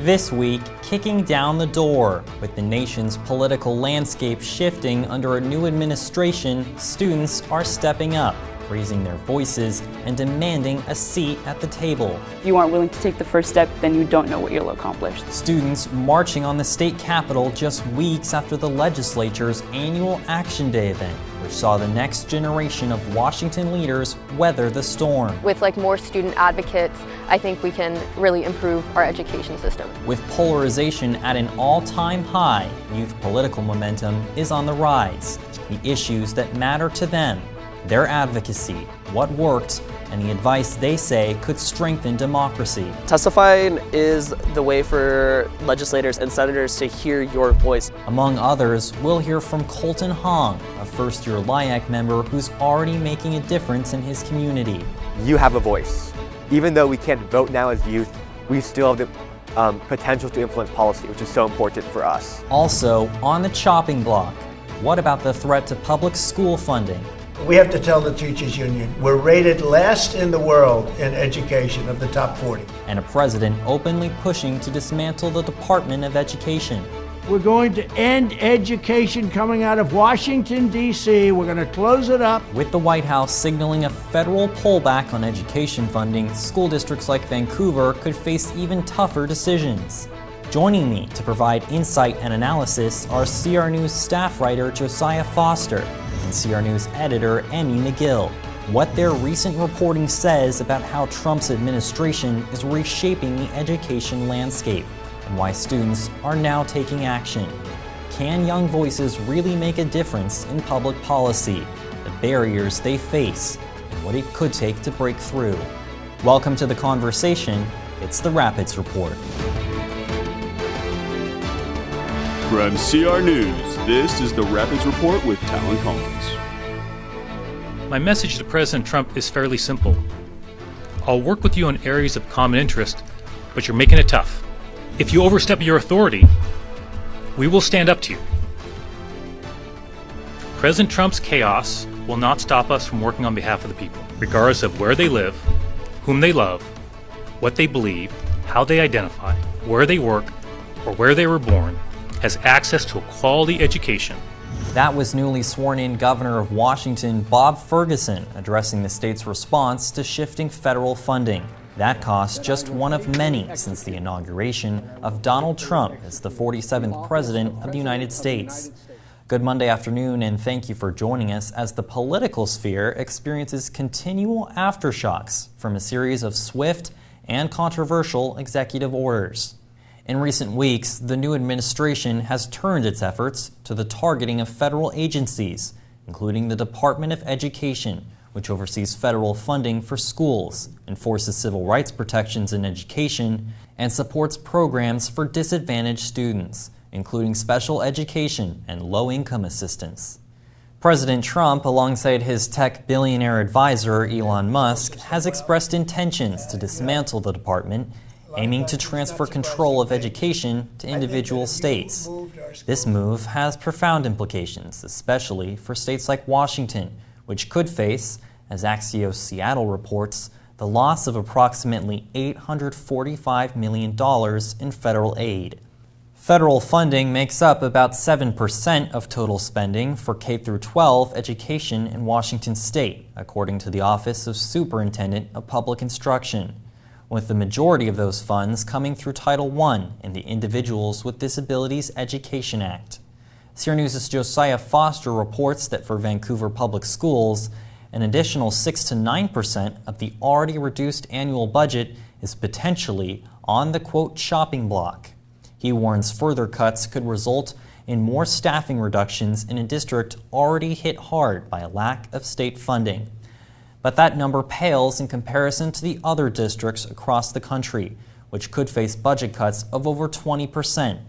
This week, kicking down the door. With the nation's political landscape shifting under a new administration, students are stepping up, raising their voices and demanding a seat at the table. If you aren't willing to take the first step, then you don't know what you'll accomplish. Students marching on the state capitol just weeks after the legislature's annual Action Day event, which saw the next generation of Washington leaders weather the storm. With more student advocates, I think we can really improve our education system. With polarization at an all-time high, youth political momentum is on the rise. The issues that matter to them, their advocacy, what worked, and the advice they say could strengthen democracy. Testifying is the way for legislators and senators to hear your voice. Among others, we'll hear from Colton Hong, a first-year LIAC member who's already making a difference in his community. You have a voice. Even though we can't vote now as youth, we still have the potential to influence policy, which is so important for us. Also, on the chopping block, what about the threat to public school funding? We have to tell the teachers union, we're rated last in the world in education of the top 40. And a president openly pushing to dismantle the Department of Education. We're going to end education coming out of Washington, D.C. We're going to close it up. With the White House signaling a federal pullback on education funding, school districts like Vancouver could face even tougher decisions. Joining me to provide insight and analysis are CR News staff writer Josiah Foster and CR News editor Emmy McGill. What their recent reporting says about how Trump's administration is reshaping the education landscape and why students are now taking action. Can young voices really make a difference in public policy? The barriers they face and what it could take to break through. Welcome to the conversation. It's the Rapids Report. From CR News, this is the Rapids Report with Talan Collins. My message to President Trump is fairly simple. I'll work with you on areas of common interest, but you're making it tough. If you overstep your authority, we will stand up to you. President Trump's chaos will not stop us from working on behalf of the people, regardless of where they live, whom they love, what they believe, how they identify, where they work, or where they were born, has access to a quality education. That was newly sworn-in Governor of Washington, Bob Ferguson, addressing the state's response to shifting federal funding. That cost just one of many since the inauguration of Donald Trump as the 47th President of the United States. Good Monday afternoon, and thank you for joining us as the political sphere experiences continual aftershocks from a series of swift and controversial executive orders. In recent weeks, the new administration has turned its efforts to the targeting of federal agencies, including the Department of Education, which oversees federal funding for schools, enforces civil rights protections in education, and supports programs for disadvantaged students, including special education and low-income assistance. President Trump, alongside his tech billionaire advisor Elon Musk, has expressed intentions to dismantle the department, aiming to transfer control of education to individual states. This move has profound implications, especially for states like Washington, which could face, as Axios Seattle reports, the loss of approximately $845 million in federal aid. Federal funding makes up about 7% of total spending for K-12 education in Washington state, according to the Office of Superintendent of Public Instruction, with the majority of those funds coming through Title I in the Individuals with Disabilities Education Act. CR News' Josiah Foster reports that for Vancouver public schools, an additional 6 to 9% of the already reduced annual budget is potentially on the, quote, chopping block. He warns further cuts could result in more staffing reductions in a district already hit hard by a lack of state funding. But that number pales in comparison to the other districts across the country, which could face budget cuts of over 20%.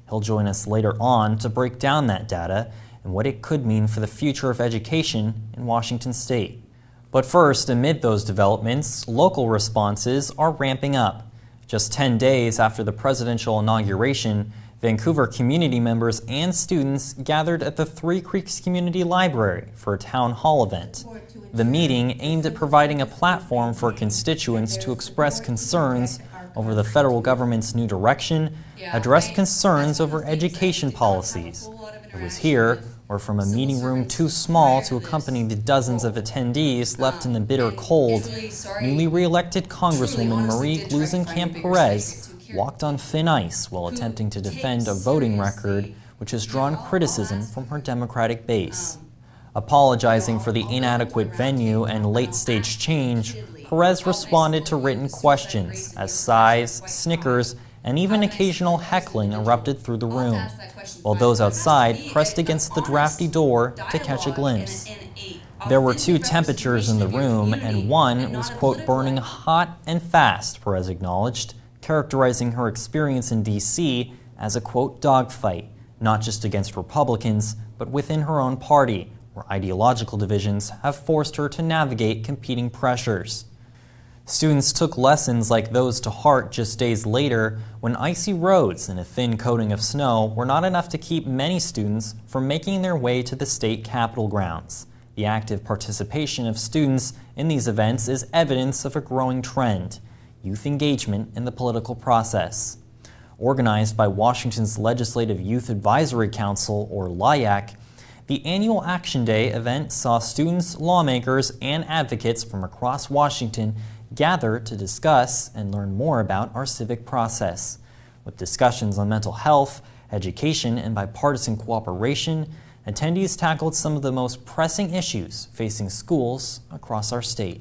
He'll join us later on to break down that data and what it could mean for the future of education in Washington state. But first, amid those developments, local responses are ramping up. Just 10 days after the presidential inauguration, Vancouver community members and students gathered at the Three Creeks Community Library for a town hall event. The meeting aimed at providing a platform for constituents to express concerns over the federal government's new direction, addressed concerns over education policies. It was here, or from a meeting room too small to accompany the dozens of attendees left in the bitter cold, newly re-elected Congresswoman Marie Gluesenkamp-Perez walked on thin ice while attempting to defend a voting record which has drawn criticism from her Democratic base. Apologizing for the inadequate venue and late-stage change, Perez responded to written questions as sighs, snickers, and even occasional heckling erupted through the room, while those outside pressed against the drafty door to catch a glimpse. There were two temperatures in the room, and one was, quote, burning hot and fast, Perez acknowledged, characterizing her experience in D.C. as a, quote, dogfight, not just against Republicans, but within her own party, where ideological divisions have forced her to navigate competing pressures. Students took lessons like those to heart just days later when icy roads and a thin coating of snow were not enough to keep many students from making their way to the state capitol grounds. The active participation of students in these events is evidence of a growing trend: youth engagement in the political process. Organized by Washington's Legislative Youth Advisory Council, or LIAC, the annual Action Day event saw students, lawmakers, and advocates from across Washington gather to discuss and learn more about our civic process. With discussions on mental health, education, and bipartisan cooperation, attendees tackled some of the most pressing issues facing schools across our state.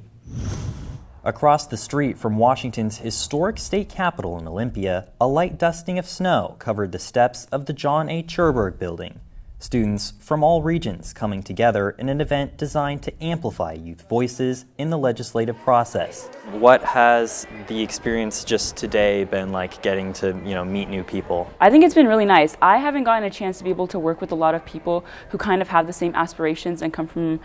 Across the street from Washington's historic state capitol in Olympia, a light dusting of snow covered the steps of the John A. Cherbourg building. Students from all regions coming together in an event designed to amplify youth voices in the legislative process. What has the experience just today been like, getting to, meet new people? I think it's been really nice. I haven't gotten a chance to be able to work with a lot of people who kind of have the same aspirations and come from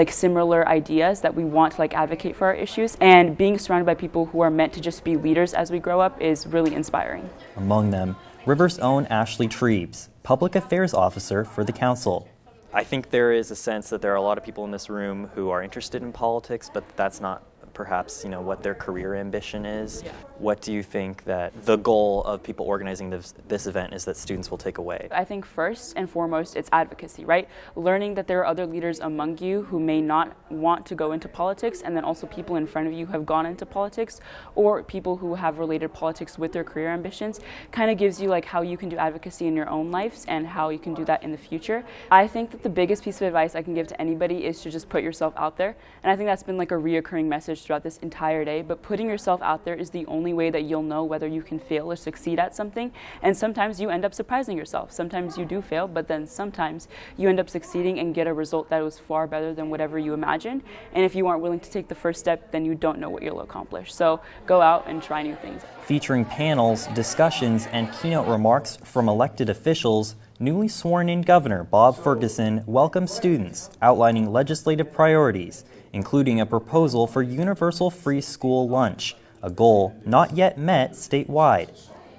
similar ideas that we want to advocate for our issues. And being surrounded by people who are meant to just be leaders as we grow up is really inspiring. Among them, River's own Ashley Treves, Public Affairs Officer for the Council. I think there is a sense that there are a lot of people in this room who are interested in politics, but that's not perhaps, what their career ambition is. Yeah. What do you think that the goal of people organizing this event is that students will take away? I think first and foremost, it's advocacy, right? Learning that there are other leaders among you who may not want to go into politics, and then also people in front of you who have gone into politics, or people who have related politics with their career ambitions, kind of gives you how you can do advocacy in your own lives and how you can do that in the future. I think that the biggest piece of advice I can give to anybody is to just put yourself out there. And I think that's been a reoccurring message throughout this entire day, but putting yourself out there is the only way that you'll know whether you can fail or succeed at something. And sometimes you end up surprising yourself. Sometimes you do fail, but then sometimes you end up succeeding and get a result that was far better than whatever you imagined. And if you aren't willing to take the first step, then you don't know what you'll accomplish. So go out and try new things. Featuring panels, discussions, and keynote remarks from elected officials, newly sworn-in Governor Bob Ferguson welcomed students, outlining legislative priorities, including a proposal for universal free school lunch, a goal not yet met statewide.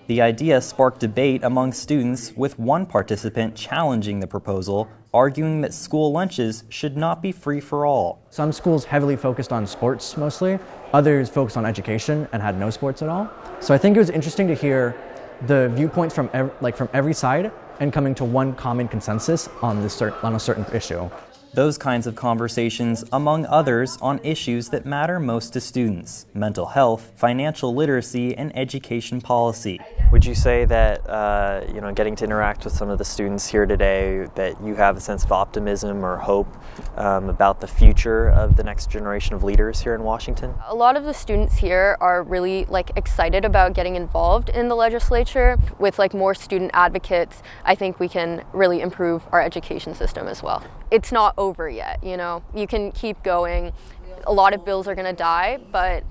The idea sparked debate among students, with one participant challenging the proposal, arguing that school lunches should not be free for all. Some schools heavily focused on sports mostly, others focused on education and had no sports at all. So I think it was interesting to hear the viewpoints from every side and coming to one common consensus on a certain issue. Those kinds of conversations, among others, on issues that matter most to students: mental health, financial literacy, and education policy. Would you say that, getting to interact with some of the students here today, that you have a sense of optimism or hope about the future of the next generation of leaders here in Washington? A lot of the students here are really excited about getting involved in the legislature. With more student advocates, I think we can really improve our education system as well. It's not over yet, you can keep going. A lot of bills are going to die, but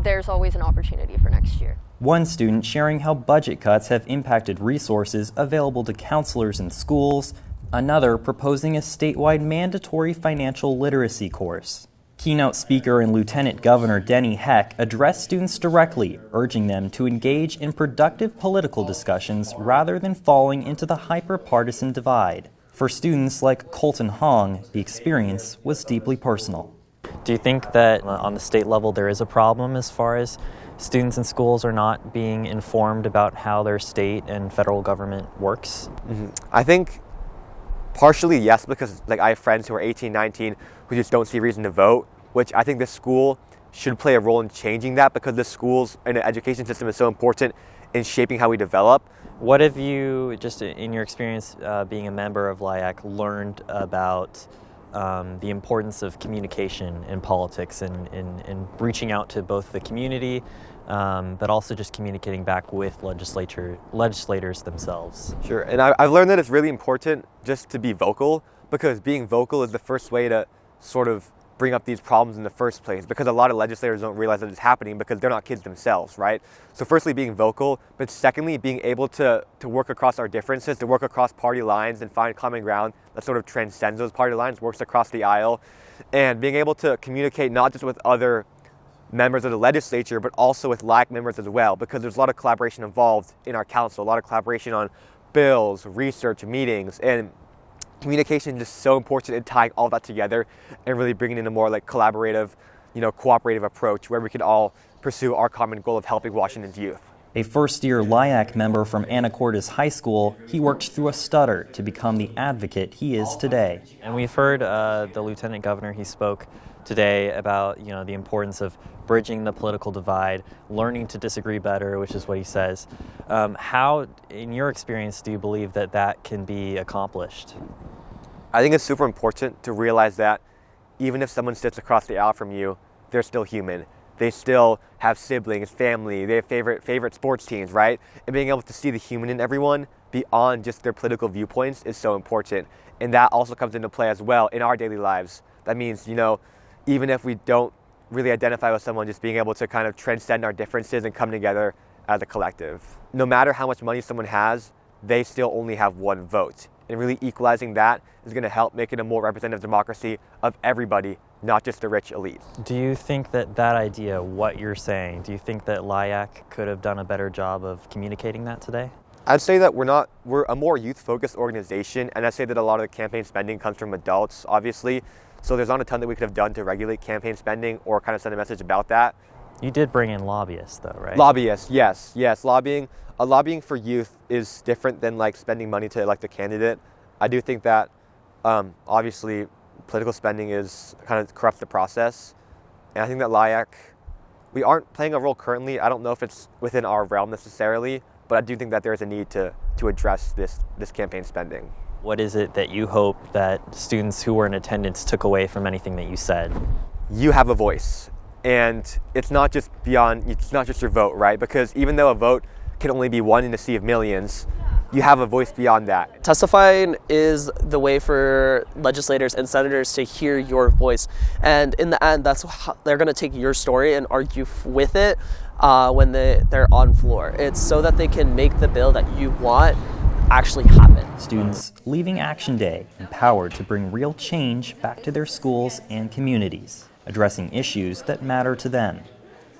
there's always an opportunity for next year. One student sharing how budget cuts have impacted resources available to counselors in schools, another proposing a statewide mandatory financial literacy course. Keynote speaker and Lieutenant Governor Denny Heck addressed students directly, urging them to engage in productive political discussions rather than falling into the hyper-partisan divide. For students like Colton Hong, the experience was deeply personal. Do you think that on the state level there is a problem as far as students in schools are not being informed about how their state and federal government works? I think partially yes, because like I have friends who are 18, 19 who just don't see a reason to vote, which I think the school should play a role in changing that, because the schools and the education system is so important in shaping how we develop. What have you, just in your experience being a member of LIAC, learned about the importance of communication in politics and reaching out to both the community, but also just communicating back with legislators themselves? Sure, and I've learned that it's really important just to be vocal, because being vocal is the first way to sort of bring up these problems in the first place, because a lot of legislators don't realize that it's happening because they're not kids themselves, right? So firstly, being vocal, but secondly, being able to work across our differences, to work across party lines and find common ground that sort of transcends those party lines, works across the aisle, and being able to communicate not just with other members of the legislature, but also with LIAC members as well, because there's a lot of collaboration involved in our council, a lot of collaboration on bills, research, meetings, and communication is just so important in tying all that together and really bringing in a more like collaborative, cooperative approach where we can all pursue our common goal of helping Washington's youth. A first-year LIAC member from Anacortes High School, he worked through a stutter to become the advocate he is today. And we've heard the Lieutenant Governor, he spoke today about the importance of bridging the political divide, learning to disagree better, which is what he says. How, in your experience, do you believe that that can be accomplished? I think it's super important to realize that even if someone sits across the aisle from you, they're still human. They still have siblings, family, they have favorite sports teams, right? And being able to see the human in everyone beyond just their political viewpoints is so important. And that also comes into play as well in our daily lives. That means, even if we don't really identify with someone, just being able to kind of transcend our differences and come together as a collective. No matter how much money someone has, they still only have one vote. And really equalizing that is going to help make it a more representative democracy of everybody, not just the rich elite. Do you think that idea, what you're saying, do you think that LIAC could have done a better job of communicating that today? I'd say that we're a more youth-focused organization, and I'd say that a lot of the campaign spending comes from adults, obviously. So there's not a ton that we could have done to regulate campaign spending or kind of send a message about that. You did bring in lobbyists though, right? Lobbyists, yes. Lobbying for youth is different than like spending money to elect a candidate. I do think that obviously political spending kind of corrupts the process. And I think that LIAC, we aren't playing a role currently. I don't know if it's within our realm necessarily, but I do think that there's a need to address this campaign spending. What is it that you hope that students who were in attendance took away from anything that you said? You have a voice, and it's not just your vote, right? Because even though a vote can only be one in a sea of millions, you have a voice beyond that. Testifying is the way for legislators and senators to hear your voice. And in the end, that's how they're going to take your story and argue with it when they're on floor. It's so that they can make the bill that you want actually happen. Students leaving Action Day empowered to bring real change back to their schools and communities, addressing issues that matter to them.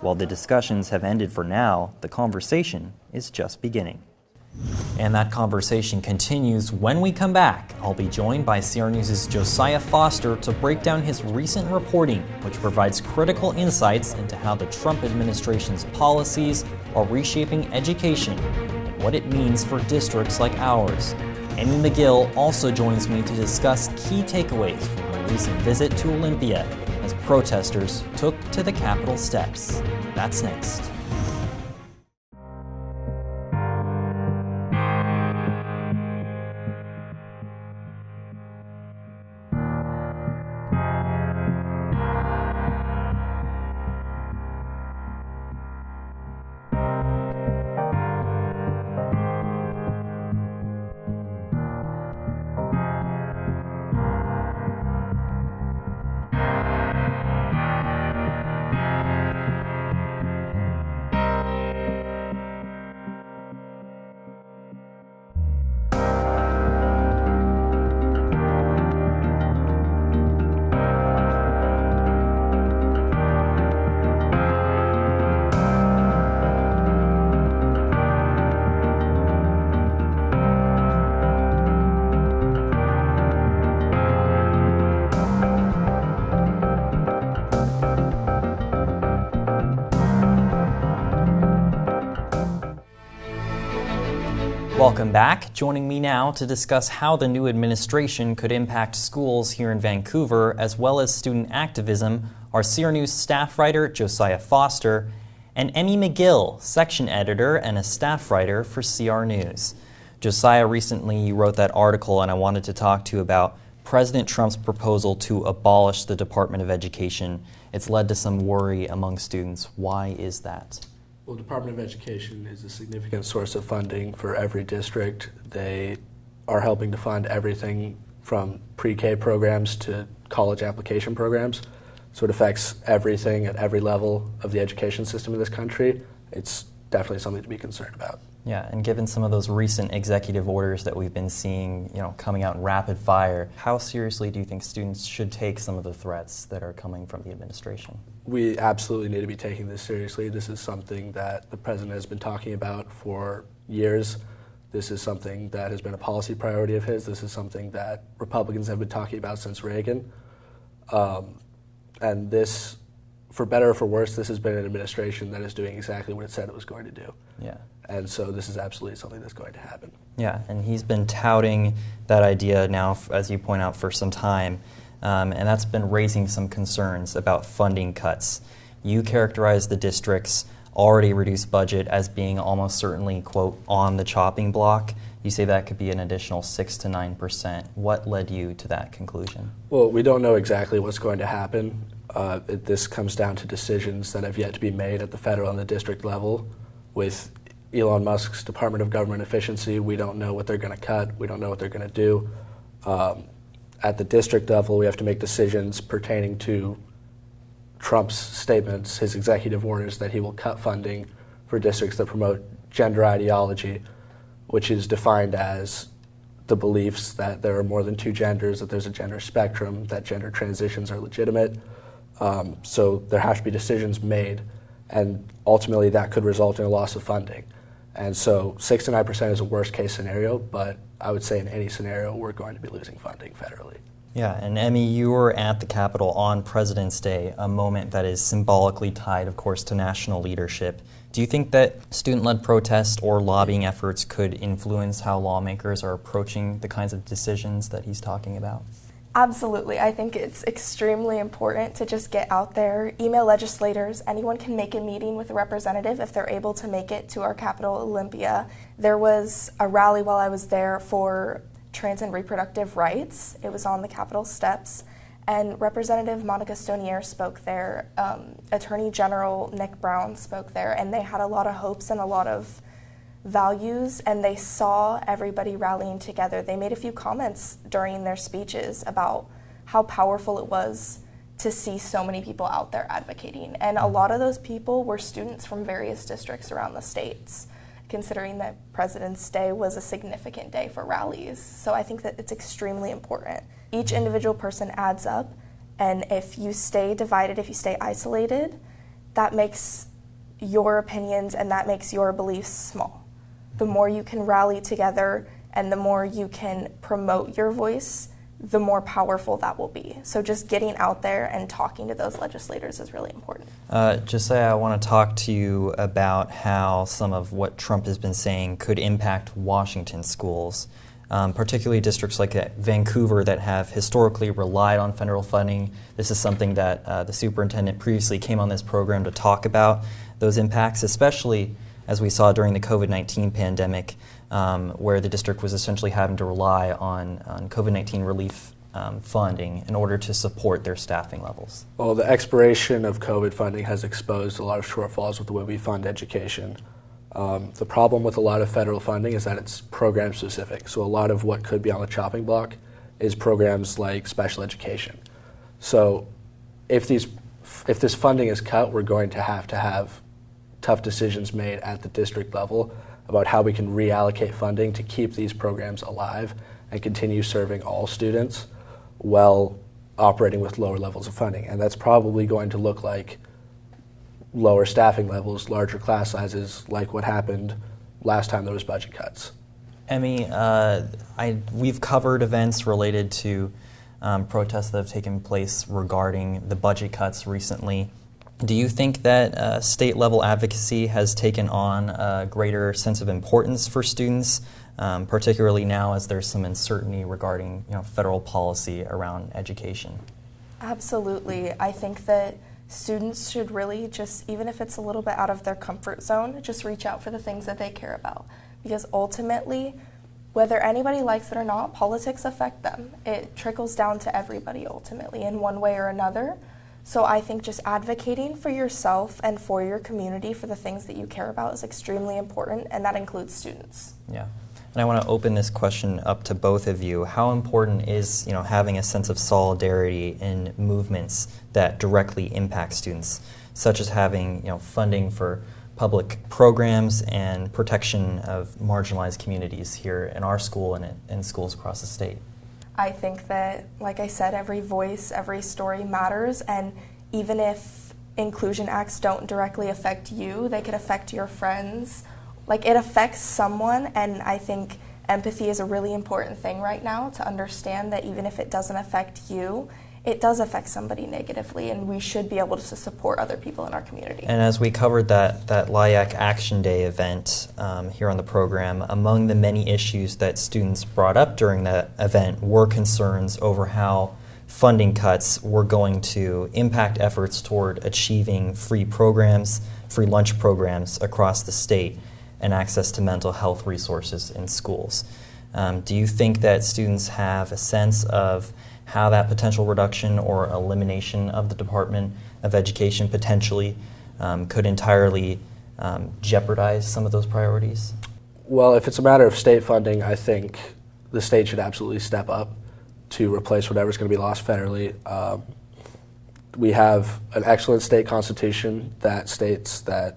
While the discussions have ended for now, the conversation is just beginning. And that conversation continues when we come back. I'll be joined by CR News' Josiah Foster to break down his recent reporting, which provides critical insights into how the Trump administration's policies are reshaping education and what it means for districts like ours. Emmy McGill also joins me to discuss key takeaways from her recent visit to Olympia as protesters took to the Capitol steps. That's next. Welcome back. Joining me now to discuss how the new administration could impact schools here in Vancouver, as well as student activism, are CR News staff writer Josiah Foster and Emmy McGill, section editor and a staff writer for CR News. Josiah, recently you wrote that article, and I wanted to talk to you about President Trump's proposal to abolish the Department of Education. It's led to some worry among students. Why is that? Well, the Department of Education is a significant source of funding for every district. They are helping to fund everything from pre-K programs to college application programs. So it affects everything at every level of the education system in this country. It's definitely something to be concerned about. Yeah, and given some of those recent executive orders that we've been seeing, coming out in rapid fire, how seriously do you think students should take some of the threats that are coming from the administration? We absolutely need to be taking this seriously. This is something that the president has been talking about for years. This is something that has been a policy priority of his. This is something that Republicans have been talking about since Reagan. And this, for better or for worse, this has been an administration that is doing exactly what it said it was going to do. Yeah. And so this is absolutely something that's going to happen. Yeah, and he's been touting that idea now, as you point out, for some time. And that's been raising some concerns about funding cuts. You characterize the district's already reduced budget as being almost certainly, quote, on the chopping block. You say that could be an additional 6 to 9%. What led you to that conclusion? Well, we don't know exactly what's going to happen. This comes down to decisions that have yet to be made at the federal and the district level. With Elon Musk's Department of Government Efficiency, we don't know what they're going to cut. We don't know what they're going to do. At the district level, we have to make decisions pertaining to Trump's statements, his executive orders that he will cut funding for districts that promote gender ideology, which is defined as the beliefs that there are more than two genders, that there's a gender spectrum, that gender transitions are legitimate. So there have to be decisions made, and ultimately that could result in a loss of funding. And so 6 to 9% is a worst case scenario, but I would say in any scenario we're going to be losing funding federally. Yeah, and Emmy, you were at the Capitol on President's Day, a moment that is symbolically tied, of course, to national leadership. Do you think that student-led protests or lobbying efforts could influence how lawmakers are approaching the kinds of decisions that he's talking about? Absolutely. I think it's extremely important to just get out there, email legislators. Anyone can make a meeting with a representative if they're able to make it to our Capitol Olympia. There was a rally while I was there for trans and reproductive rights. It was on the Capitol steps, and Representative Monica Stonier spoke there. Attorney General Nick Brown spoke there, and they had a lot of hopes and a lot of values, and they saw everybody rallying together. They made a few comments during their speeches about how powerful it was to see so many people out there advocating. And a lot of those people were students from various districts around the states, considering that President's Day was a significant day for rallies. So I think that it's extremely important. Each individual person adds up, and if you stay divided, if you stay isolated, that makes your opinions and that makes your beliefs small. The more you can rally together and the more you can promote your voice, the more powerful that will be. So just getting out there and talking to those legislators is really important. Josiah, I want to talk to you about how some of what Trump has been saying could impact Washington schools, particularly districts like Vancouver that have historically relied on federal funding. This is something that the superintendent previously came on this program to talk about, those impacts, especially as we saw during the COVID-19 pandemic, where the district was essentially having to rely on COVID-19 relief funding in order to support their staffing levels. Well, the expiration of COVID funding has exposed a lot of shortfalls with the way we fund education. The problem with a lot of federal funding is that it's program specific. So a lot of what could be on the chopping block is programs like special education. So if this funding is cut, we're going to have tough decisions made at the district level about how we can reallocate funding to keep these programs alive and continue serving all students while operating with lower levels of funding. And that's probably going to look like lower staffing levels, larger class sizes, like what happened last time there was budget cuts. Emmy, we've covered events related to protests that have taken place regarding the budget cuts recently. Do you think that state-level advocacy has taken on a greater sense of importance for students, particularly now as there's some uncertainty regarding federal policy around education? Absolutely. I think that students should really just, even if it's a little bit out of their comfort zone, just reach out for the things that they care about. Because ultimately, whether anybody likes it or not, politics affect them. It trickles down to everybody ultimately in one way or another. So I think just advocating for yourself and for your community for the things that you care about is extremely important, and that includes students. Yeah. And I want to open this question up to both of you. How important is having a sense of solidarity in movements that directly impact students, such as having funding for public programs and protection of marginalized communities here in our school and in schools across the state? I think that, like I said, every voice, every story matters, and even if inclusion acts don't directly affect you, they could affect your friends. Like, it affects someone, and I think empathy is a really important thing right now, to understand that even if it doesn't affect you, it does affect somebody negatively, and we should be able to support other people in our community. And as we covered that LIAC Action Day event here on the program, among the many issues that students brought up during that event were concerns over how funding cuts were going to impact efforts toward achieving free lunch programs across the state, and access to mental health resources in schools. Do you think that students have a sense of how that potential reduction or elimination of the Department of Education potentially could entirely jeopardize some of those priorities? Well, if it's a matter of state funding, I think the state should absolutely step up to replace whatever's going to be lost federally. We have an excellent state constitution that states that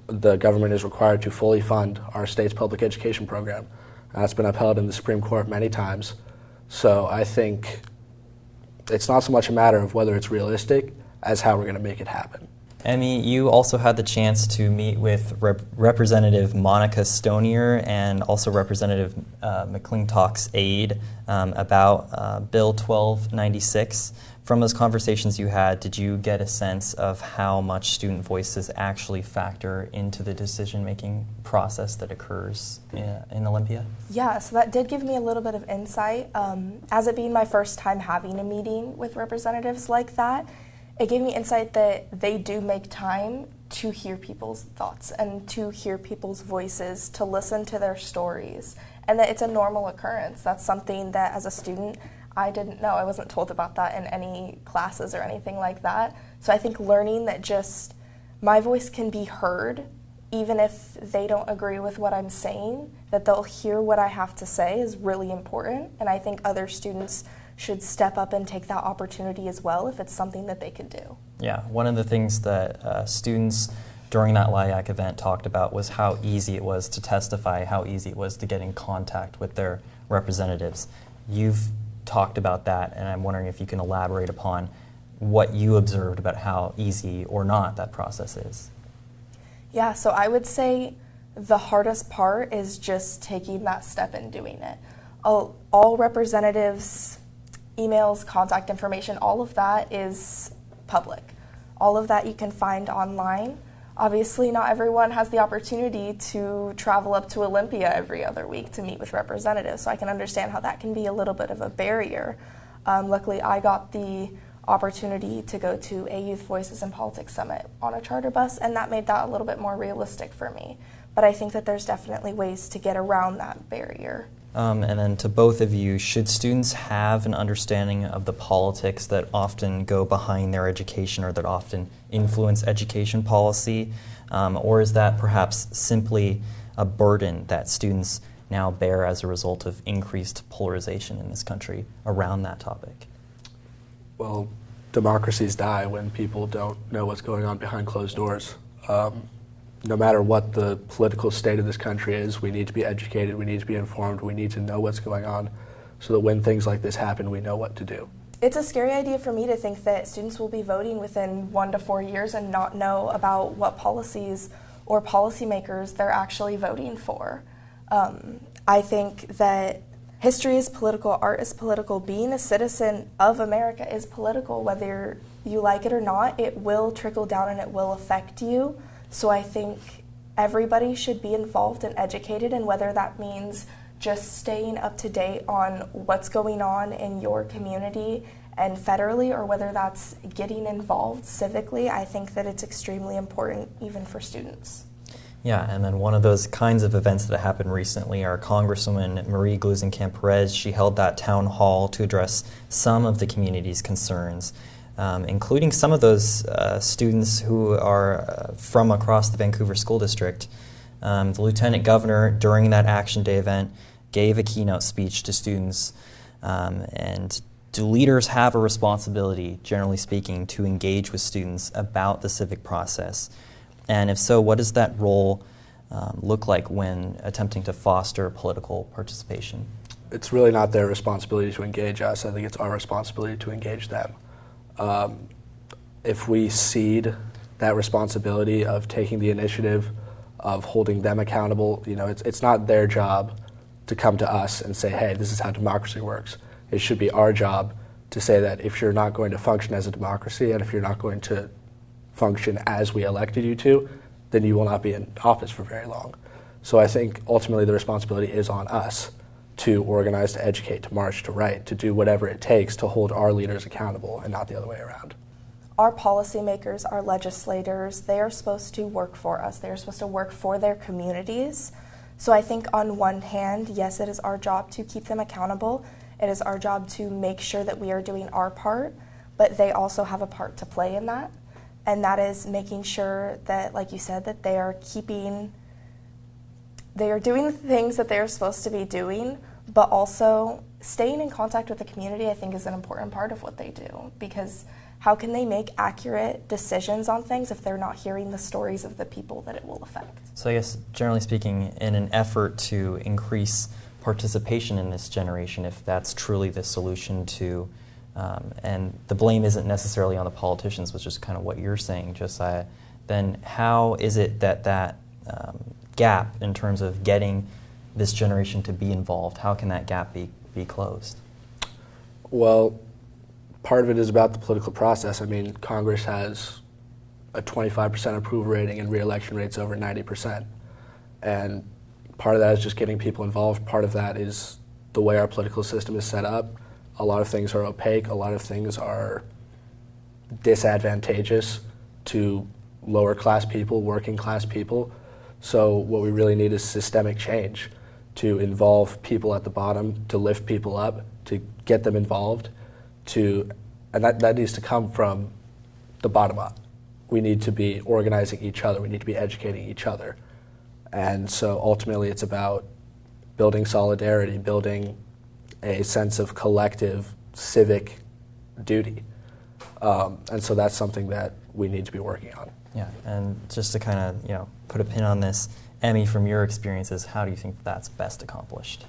the government is required to fully fund our state's public education program. That's been upheld in the Supreme Court many times. So I think it's not so much a matter of whether it's realistic as how we're going to make it happen. Emmy, you also had the chance to meet with Representative Monica Stonier and also Representative McClintock's aide about Bill 1296. From those conversations you had, did you get a sense of how much student voices actually factor into the decision-making process that occurs in Olympia? Yeah, so that did give me a little bit of insight. As it being my first time having a meeting with representatives like that, it gave me insight that they do make time to hear people's thoughts and to hear people's voices, to listen to their stories, and that it's a normal occurrence. That's something that as a student, I didn't know. I wasn't told about that in any classes or anything like that. So I think learning that just my voice can be heard, even if they don't agree with what I'm saying, that they'll hear what I have to say is really important. And I think other students should step up and take that opportunity as well if it's something that they could do. Yeah, one of the things that students during that LIAC event talked about was how easy it was to testify, how easy it was to get in contact with their representatives. You've talked about that, and I'm wondering if you can elaborate upon what you observed about how easy or not that process is. Yeah, so I would say the hardest part is just taking that step and doing it. All representatives' emails, contact information, all of that is public. All of that you can find online. Obviously, not everyone has the opportunity to travel up to Olympia every other week to meet with representatives, so I can understand how that can be a little bit of a barrier. Luckily, I got the opportunity to go to a Youth Voices in Politics Summit on a charter bus, and that made that a little bit more realistic for me. But I think that there's definitely ways to get around that barrier. And then to both of you, should students have an understanding of the politics that often go behind their education or that often influence education policy? Or is that perhaps simply a burden that students now bear as a result of increased polarization in this country around that topic? Well, democracies die when people don't know what's going on behind closed doors. No matter what the political state of this country is, we need to be educated, we need to be informed, we need to know what's going on so that when things like this happen, we know what to do. It's a scary idea for me to think that students will be voting within 1 to 4 years and not know about what policies or policymakers they're actually voting for. I think that history is political, art is political, being a citizen of America is political. Whether you like it or not, it will trickle down and it will affect you. So I think everybody should be involved and educated, and whether that means just staying up to date on what's going on in your community and federally, or whether that's getting involved civically, I think that it's extremely important even for students. Yeah, and then one of those kinds of events that happened recently, our Congresswoman Marie Gluesenkamp-Perez, she held that town hall to address some of the community's concerns, including some of those students who are from across the Vancouver School District. The Lieutenant Governor, during that Action Day event, gave a keynote speech to students, and do leaders have a responsibility, generally speaking, to engage with students about the civic process? And if so, what does that role look like when attempting to foster political participation? It's really not their responsibility to engage us. I think it's our responsibility to engage them. If we cede that responsibility of taking the initiative, of holding them accountable, it's not their job to come to us and say, hey, this is how democracy works. It should be our job to say that if you're not going to function as a democracy and if you're not going to function as we elected you to, then you will not be in office for very long. So I think ultimately the responsibility is on us to organize, to educate, to march, to write, to do whatever it takes to hold our leaders accountable and not the other way around. Our policymakers, our legislators, they are supposed to work for us. They are supposed to work for their communities. So I think on one hand, yes, it is our job to keep them accountable. It is our job to make sure that we are doing our part, but they also have a part to play in that. And that is making sure that, like you said, that they are doing the things that they're supposed to be doing, but also staying in contact with the community, I think, is an important part of what they do. Because how can they make accurate decisions on things if they're not hearing the stories of the people that it will affect? So I guess, generally speaking, in an effort to increase participation in this generation, if that's truly the solution to, and the blame isn't necessarily on the politicians, which is kind of what you're saying, Josiah, then how is it that gap in terms of getting this generation to be involved, how can that gap be closed? Well, part of it is about the political process. I mean, Congress has a 25% approval rating and re-election rates over 90%. And part of that is just getting people involved. Part of that is the way our political system is set up. A lot of things are opaque. A lot of things are disadvantageous to lower class people, working class people. So what we really need is systemic change to involve people at the bottom, to lift people up, to get them involved, and that needs to come from the bottom up. We need to be organizing each other. We need to be educating each other. And so ultimately it's about building solidarity, building a sense of collective civic duty. And so that's something that we need to be working on. Yeah, and just to kind of put a pin on this, Emmy, from your experiences, how do you think that's best accomplished?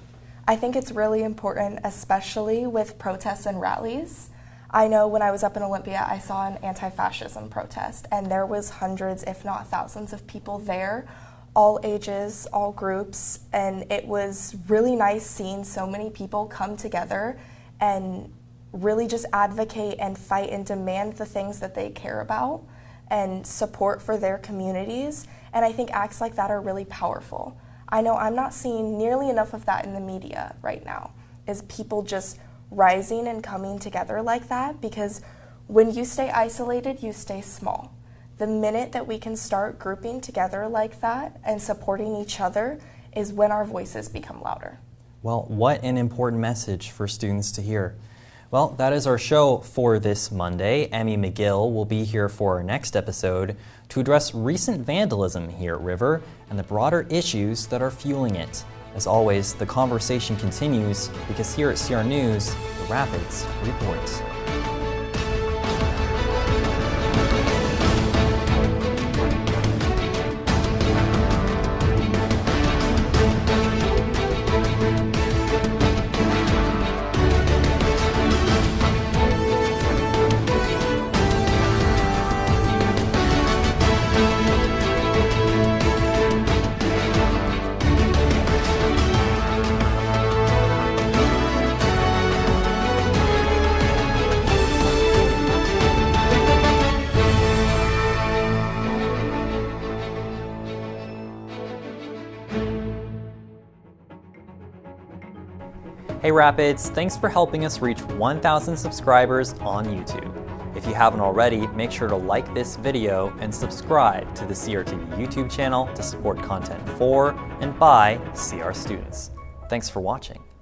I think it's really important, especially with protests and rallies. I know when I was up in Olympia, I saw an anti-fascism protest, and there was hundreds, if not thousands, of people there, all ages, all groups, and it was really nice seeing so many people come together and really just advocate and fight and demand the things that they care about and support for their communities. And I think acts like that are really powerful. I know I'm not seeing nearly enough of that in the media right now, is people just rising and coming together like that, because when you stay isolated, you stay small. The minute that we can start grouping together like that and supporting each other is when our voices become louder. Well, what an important message for students to hear. Well, that is our show for this Monday. Emmy McGill will be here for our next episode to address recent vandalism here at River and the broader issues that are fueling it. As always, the conversation continues because here at CR News, the Rapids report. Hey Rapids, thanks for helping us reach 1,000 subscribers on YouTube. If you haven't already, make sure to like this video and subscribe to the CRTV YouTube channel to support content for and by CR students. Thanks for watching.